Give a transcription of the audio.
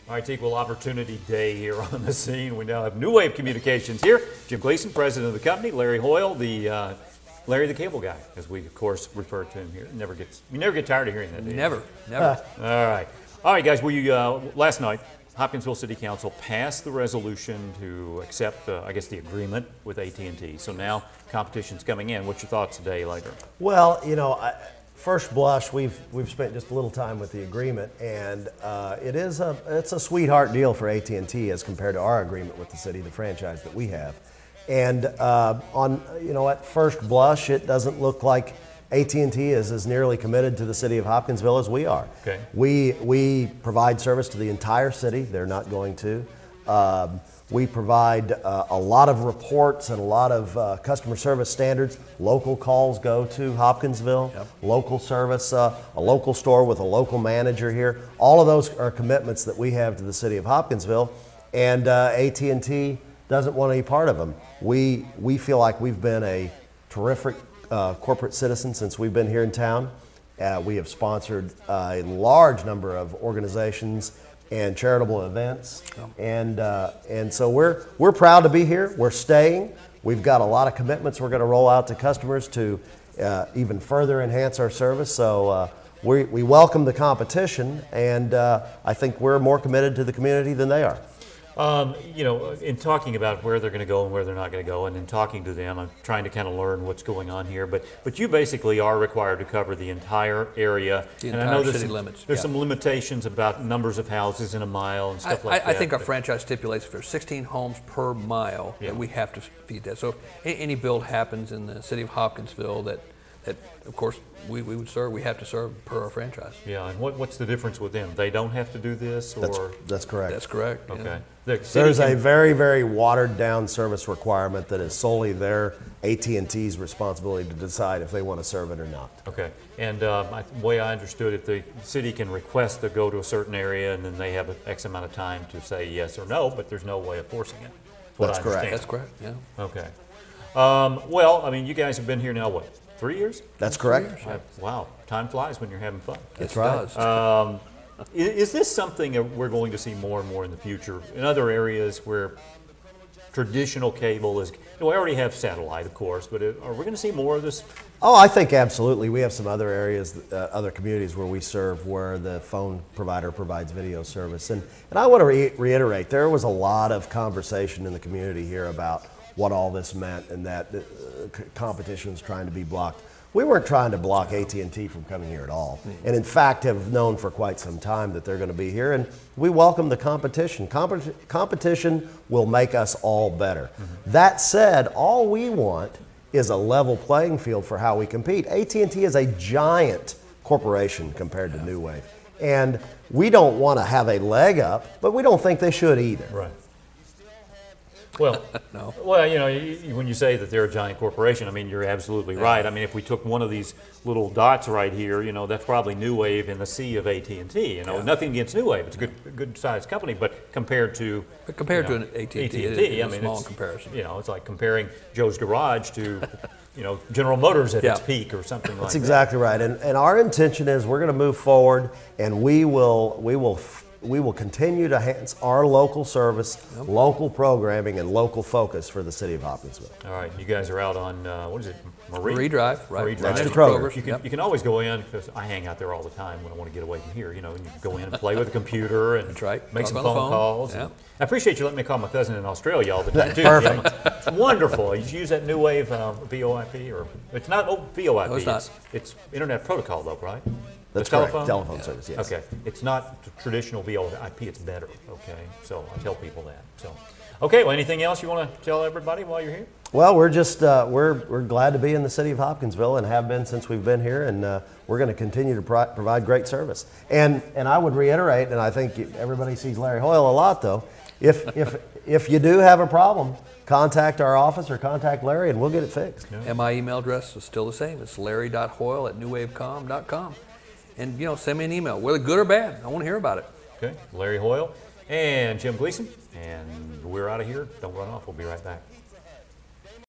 All right, it's Equal Opportunity Day here on the scene. We now have NewWave Communications here. Jim Gleason, president of the company. Larry Hoyle, Larry the cable guy, as we of course refer to him here. You never get tired of hearing that, do you? Never. All right, guys. Last night, Hopkinsville City Council passed the resolution to accept, I guess, the agreement with AT&T. So now competition's coming in. What's your thoughts today, later? Well, first blush, we've spent just a little time with the agreement, and it's a sweetheart deal for AT&T as compared to our agreement with the city, the franchise that we have. And at first blush, it doesn't look like AT&T is as nearly committed to the city of Hopkinsville as we are. Okay. We provide service to the entire city. They're not going to. We provide a lot of reports and a lot of customer service standards. Local calls go to Hopkinsville, local service, a local store with a local manager here. All of those are commitments that we have to the city of Hopkinsville, and AT&T doesn't want any part of them. We feel like we've been a terrific corporate citizen since we've been here in town. We have sponsored a large number of organizations and charitable events, and so we're proud to be here. We're staying. We've got a lot of commitments we're going to roll out to customers to even further enhance our service. So we welcome the competition, and I think we're more committed to the community than they are. In talking about where they're going to go and where they're not going to go, and in talking to them, I'm trying to kind of learn what's going on here. But you basically are required to cover the entire area. The and entire I know city limits. There's some limitations about numbers of houses in a mile and stuff like that. I think our franchise stipulates if there's 16 homes per mile, that we have to feed that. So if any build happens in the city of Hopkinsville that of course we would serve, we have to serve per our franchise. Yeah, and what's the difference with them? They don't have to do this, or that's correct. That's correct. Okay. Yeah. There's a very, very watered down service requirement that is solely their AT&T's responsibility to decide if they want to serve it or not. Okay, and the way I understood it, the city can request to go to a certain area, and then they have an X amount of time to say yes or no, but there's no way of forcing it. That's correct. That's correct, yeah. Okay. Well, I mean, you guys have been here now, what, 3 years? That's correct. Wow, time flies when you're having fun. That's right. Is this something that we're going to see more and more in the future in other areas where traditional cable is? We already have satellite, of course, but are we going to see more of this? Oh, I think absolutely. We have some other areas, other communities where we serve, where the phone provider provides video service. And I want to reiterate, there was a lot of conversation in the community here about what all this meant, and that competition was trying to be blocked. We weren't trying to block AT&T from coming here at all, and in fact have known for quite some time that they're going to be here, and we welcome the competition. Competition will make us all better. That said, all we want is a level playing field for how we compete. AT&T is a giant corporation compared to NewWave, and we don't want to have a leg up, but we don't think they should either. Right. Well, no. Well, when you say that they're a giant corporation, I mean, you're absolutely right. I mean, if we took one of these little dots right here, that's probably NewWave in the sea of AT&T. Nothing against NewWave; it's a good sized company, but compared to an AT&T, it is a small comparison. It's like comparing Joe's Garage to General Motors at its peak or something like that. That's exactly right. And our intention is we're going to move forward, and we will continue to enhance our local service, local programming, and local focus for the city of Hopkinsville. All right, you guys are out on, what is it, Marie Drive, right? Marie Drive. Next to Kroger. You can always go in, because I hang out there all the time when I want to get away from here, and you can go in and play with the computer and make some phone calls. Yeah. I appreciate you letting me call my cousin in Australia all the time, too. Perfect. It's wonderful. You use that NewWave VoIP, or it's not VoIP. No, it's not. It's Internet Protocol, though, right? That's the correct. telephone? Telephone service, yes. Okay, it's not traditional VoIP, it's better, okay? So I tell people that. So, okay, well, anything else you want to tell everybody while you're here? Well, we're just, we're glad to be in the city of Hopkinsville, and have been since we've been here, and we're going to continue to provide great service. And I would reiterate, and I think everybody sees Larry Hoyle a lot, though, if you do have a problem, contact our office or contact Larry, and we'll get it fixed. Yeah. And my email address is still the same. It's larry.hoyle@newwavecom.com. And send me an email, whether good or bad. I want to hear about it. Okay, Larry Hoyle and Jim Gleason, and we're out of here. Don't run off. We'll be right back.